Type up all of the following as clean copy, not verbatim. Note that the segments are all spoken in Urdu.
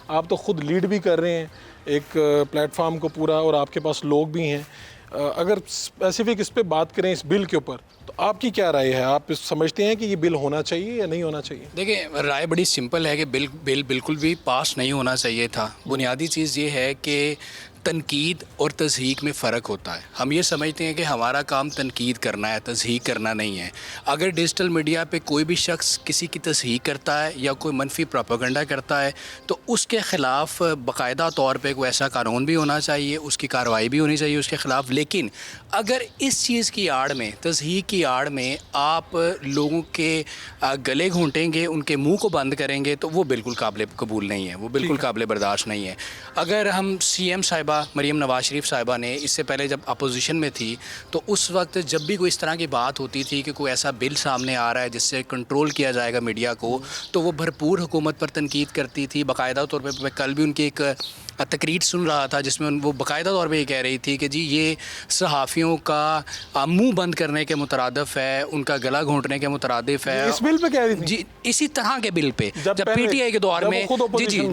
آپ تو خود لیڈ بھی کر رہے ہیں ایک پلیٹ فارم کو پورا، اور آپ کے پاس لوگ بھی ہیں. اگر اسپیسیفک اس پہ بات کریں اس بل کے اوپر، تو آپ کی کیا رائے ہے؟ آپ سمجھتے ہیں کہ یہ بل ہونا چاہیے یا نہیں ہونا چاہیے؟ دیکھیں، رائے بڑی سمپل ہے کہ بل بالکل بھی پاس نہیں ہونا چاہیے تھا. بنیادی چیز یہ ہے کہ تنقید اور تصحیح میں فرق ہوتا ہے. ہم یہ سمجھتے ہیں کہ ہمارا کام تنقید کرنا ہے، تصحیح کرنا نہیں ہے. اگر ڈیجیٹل میڈیا پہ کوئی بھی شخص کسی کی تصحیح کرتا ہے یا کوئی منفی پروپیگنڈا کرتا ہے تو اس کے خلاف باقاعدہ طور پہ کوئی ایسا قانون بھی ہونا چاہیے، اس کی کارروائی بھی ہونی چاہیے اس کے خلاف. لیکن اگر اس چیز کی آڑ میں، تصحیح کی آڑ میں آپ لوگوں کے گلے گھونٹیں گے، ان کے منہ کو بند کریں گے، تو وہ بالکل قابل قبول نہیں ہے، وہ بالکل قابل برداشت نہیں ہے. اگر ہم سی ایم صاحبہ مریم نواز شریف صاحبہ نے اس سے پہلے جب اپوزیشن میں تھی تو اس وقت جب بھی کوئی اس طرح کی بات ہوتی تھی کہ کوئی ایسا بل سامنے آ رہا ہے جس سے کنٹرول کیا جائے گا میڈیا کو، تو وہ بھرپور حکومت پر تنقید کرتی تھی. باقاعدہ طور پہ میں کل بھی ان کی ایک تقریر سن رہا تھا جس میں وہ باقاعدہ طور پہ یہ کہہ رہی تھی کہ جی یہ صحافیوں کا منہ بند کرنے کے مترادف ہے، ان کا گلا گھونٹنے کے مترادف ہے. اس بل پہ کہہ رہی تھی؟ جی اسی طرح کے بل پہ جب پی ٹی آئی کے دور میں،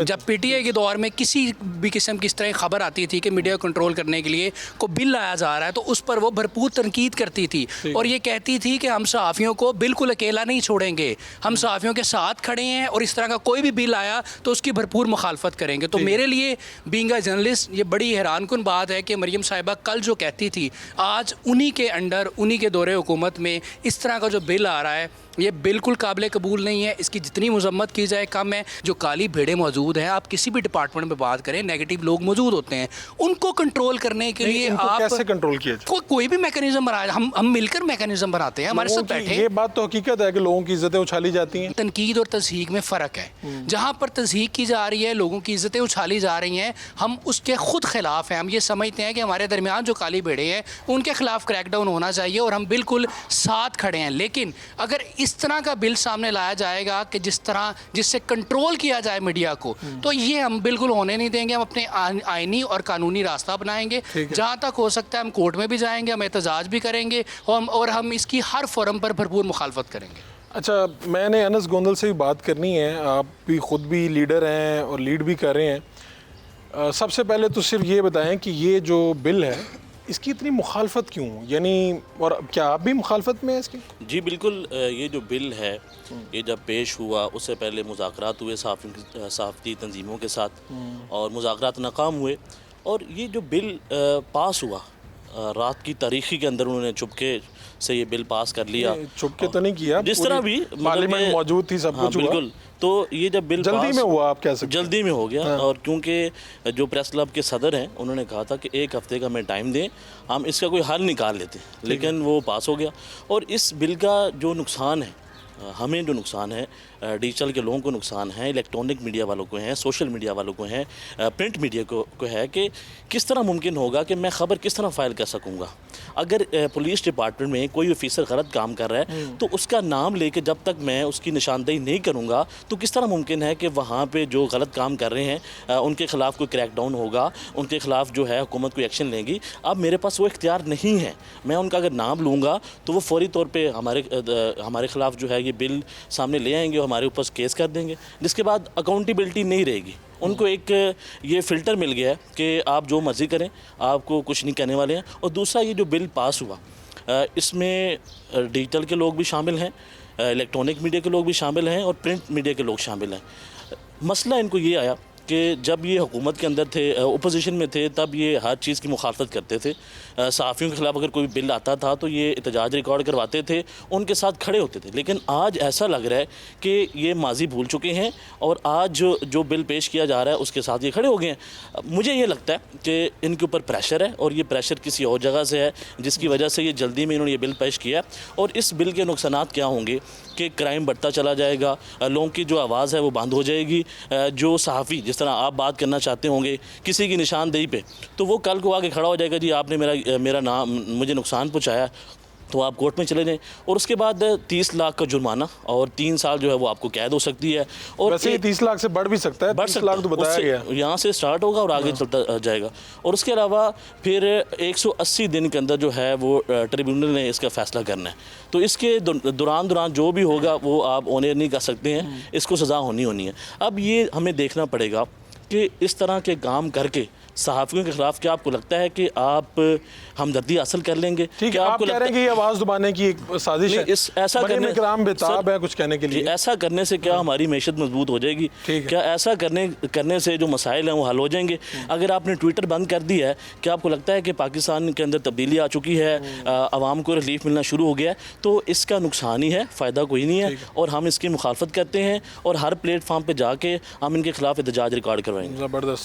جب پی ٹی آئی کے دور میں کسی بھی قسم کی اس طرح خبر آتی تھی کہ میڈیا کو کنٹرول کرنے کے لیے کوئی بل لایا جا رہا ہے تو اس پر وہ بھرپور تنقید کرتی تھی اور یہ کہتی تھی کہ ہم صحافیوں کو بالکل اکیلا نہیں چھوڑیں گے، ہم صحافیوں کے ساتھ کھڑے ہیں اور اس طرح کا کوئی بھی بل آیا تو اس کی بھرپور مخالفت کریں گے. تو میرے لیے بینگ اے جرنلسٹ یہ بڑی حیران کن بات ہے کہ مریم صاحبہ کل جو کہتی تھی آج انہی کے انڈر، انہی کے دور حکومت میں اس طرح کا جو بل آ رہا ہے یہ بالکل قابل قبول نہیں ہے. اس کی جتنی مذمت کی جائے کم ہے. جو کالی بھیڑیں موجود ہیں، آپ کسی بھی ڈپارٹمنٹ میں بات کریں، نیگیٹو لوگ موجود ہوتے ہیں، ان کو کنٹرول کرنے کے لیے آپ کیسے کنٹرول کیا جائے؟ کوئی بھی میکانزم بنائے. ہم مل کر میکانزم بناتے ہیں، ہمارے ساتھ بیٹھے. یہ بات تو حقیقت ہے کہ لوگوں کی عزتیں اچھالی جاتی ہیں. تنقید اور تصحیح میں فرق ہے. جہاں پر تصحیح کی جا رہی ہے، لوگوں کی عزتیں اچھالی جا رہی ہیں، ہم اس کے خود خلاف ہیں. ہم یہ سمجھتے ہیں کہ ہمارے درمیان جو کالی بھیڑیں ہیں ان کے خلاف کریک ڈاؤن ہونا چاہیے اور ہم بالکل ساتھ کھڑے ہیں. لیکن اگر اس طرح کا بل سامنے لایا جائے گا کہ جس سے کنٹرول کیا جائے میڈیا کو، تو یہ ہم بالکل ہونے نہیں دیں گے. ہم اپنے آئینی اور قانونی راستہ بنائیں گے. جہاں تک ہو سکتا ہے ہم کورٹ میں بھی جائیں گے، ہم احتجاج بھی کریں گے اور ہم اس کی ہر فورم پر بھرپور مخالفت کریں گے. اچھا، میں نے انس گوندل سے بھی بات کرنی ہے. آپ بھی خود بھی لیڈر ہیں اور لیڈ بھی کر رہے ہیں. سب سے پہلے تو صرف یہ بتائیں کہ یہ جو بل ہے اس کی اتنی مخالفت کیوں؟ یعنی اور کیا آپ بھی مخالفت میں ہیں اس کی؟ جی بالکل. یہ جو بل ہے یہ جب پیش ہوا اس سے پہلے مذاکرات ہوئے صحافتی تنظیموں کے ساتھ اور مذاکرات ناکام ہوئے، اور یہ جو بل پاس ہوا رات کی تاریخی کے اندر انہوں نے چپکے سے یہ بل پاس کر لیا. چپکے تو نہیں کیا، جس طرح بھی پارلیمنٹ موجود تھی، سب کچھ ہوا. بالکل. تو یہ جب بل جلدی میں ہوا، آپ کہہ سکتے ہیں جلدی میں ہو گیا. اور کیونکہ جو پریس کلب کے صدر ہیں انہوں نے کہا تھا کہ ایک ہفتے کا ہمیں ٹائم دیں، ہم اس کا کوئی حل نکال لیتے، لیکن وہ پاس ہو گیا. اور اس بل کا جو نقصان ہے، ہمیں جو نقصان ہے، ڈیجیٹل کے لوگوں کو نقصان ہے، الیکٹرانک میڈیا والوں کو ہیں، سوشل میڈیا والوں کو ہیں، پرنٹ میڈیا کو ہے کہ کس طرح ممکن ہوگا کہ میں خبر کس طرح فائل کر سکوں گا. اگر پولیس ڈپارٹمنٹ میں کوئی آفیسر غلط کام کر رہا ہے تو اس کا نام لے کے جب تک میں اس کی نشاندہی نہیں کروں گا تو کس طرح ممکن ہے کہ وہاں پہ جو غلط کام کر رہے ہیں ان کے خلاف کوئی کریک ڈاؤن ہوگا، ان کے خلاف جو ہے حکومت کوئی ایکشن لے گی. اب میرے پاس وہ اختیار نہیں ہے. میں ان کا اگر نام لوں گا تو وہ فوری طور پہ ہمارے خلاف جو ہے یہ بل سامنے لے آئیں گے اور ہمارے اوپر کیس کر دیں گے، جس کے بعد اکاؤنٹیبلٹی نہیں رہے گی. ان کو ایک یہ فلٹر مل گیا ہے کہ آپ جو مرضی کریں، آپ کو کچھ نہیں کہنے والے ہیں. اور دوسرا یہ جو بل پاس ہوا اس میں ڈیجیٹل کے لوگ بھی شامل ہیں، الیکٹرانک میڈیا کے لوگ بھی شامل ہیں اور پرنٹ میڈیا کے لوگ شامل ہیں. مسئلہ ان کو یہ آیا کہ جب یہ حکومت کے اندر تھے، اپوزیشن میں تھے، تب یہ ہر چیز کی مخالفت کرتے تھے. صحافیوں کے خلاف اگر کوئی بل آتا تھا تو یہ احتجاج ریکارڈ کرواتے تھے، ان کے ساتھ کھڑے ہوتے تھے. لیکن آج ایسا لگ رہا ہے کہ یہ ماضی بھول چکے ہیں اور آج جو بل پیش کیا جا رہا ہے اس کے ساتھ یہ کھڑے ہو گئے ہیں. مجھے یہ لگتا ہے کہ ان کے اوپر پریشر ہے اور یہ پریشر کسی اور جگہ سے ہے جس کی وجہ سے یہ جلدی میں انہوں نے یہ بل پیش کیا. اور اس بل کے نقصانات کیا ہوں گے کہ کرائم بڑھتا چلا جائے گا، لوگوں کی جو آواز ہے وہ بند ہو جائے گی. جو صحافی جس طرح آپ بات کرنا چاہتے ہوں گے کسی کی نشاندہی پہ، تو وہ کل کو آگے کھڑا ہو جائے گا، جی آپ نے میرا نام، مجھے نقصان پہنچایا، تو آپ کورٹ میں چلے جائیں. اور اس کے بعد 30 لاکھ کا جرمانہ اور 3 سال جو ہے وہ آپ کو قید ہو سکتی ہے. اور ویسے یہ 30 لاکھ سے بڑھ بھی سکتا ہے، 30 لاکھ تو بتایا گیا، یہاں سے سٹارٹ ہوگا اور آگے چلتا جائے گا. اور اس کے علاوہ پھر 180 دن کے اندر جو ہے وہ ٹریبیونل نے اس کا فیصلہ کرنا ہے. تو اس کے دوران جو بھی ہوگا وہ آپ آنر نہیں کر سکتے ہیں، اس کو سزا ہونی ہے. اب یہ ہمیں دیکھنا پڑے گا کہ اس طرح کے کام کر کے صحافیوں کے خلاف کیا آپ کو لگتا ہے کہ آپ ہمدردی حاصل کر لیں گے؟ ٹھیک ہے، کیا آپ کہہ رہے ہیں کہ یہ آواز دبانے کی ایک سازش ہے؟ ایسا مریم اکرام بےتاب ہے کچھ کہنے کے لیے. ایسا کرنے سے کیا ہماری معیشت مضبوط ہو جائے گی؟ کیا ایسا کرنے سے جو مسائل ہیں وہ حل ہو جائیں گے؟ اگر آپ نے ٹویٹر بند کر دیا ہے، کیا آپ کو لگتا ہے کہ پاکستان کے اندر تبدیلی آ چکی ہے، عوام کو ریلیف ملنا شروع ہو گیا ہے؟ تو اس کا نقصان ہی ہے، فائدہ کوئی نہیں ہے، اور ہم اس کی مخالفت کرتے ہیں اور ہر پلیٹ فارم پہ جا کے ہم ان کے خلاف احتجاج ریکارڈ کروائیں گے. زبردست.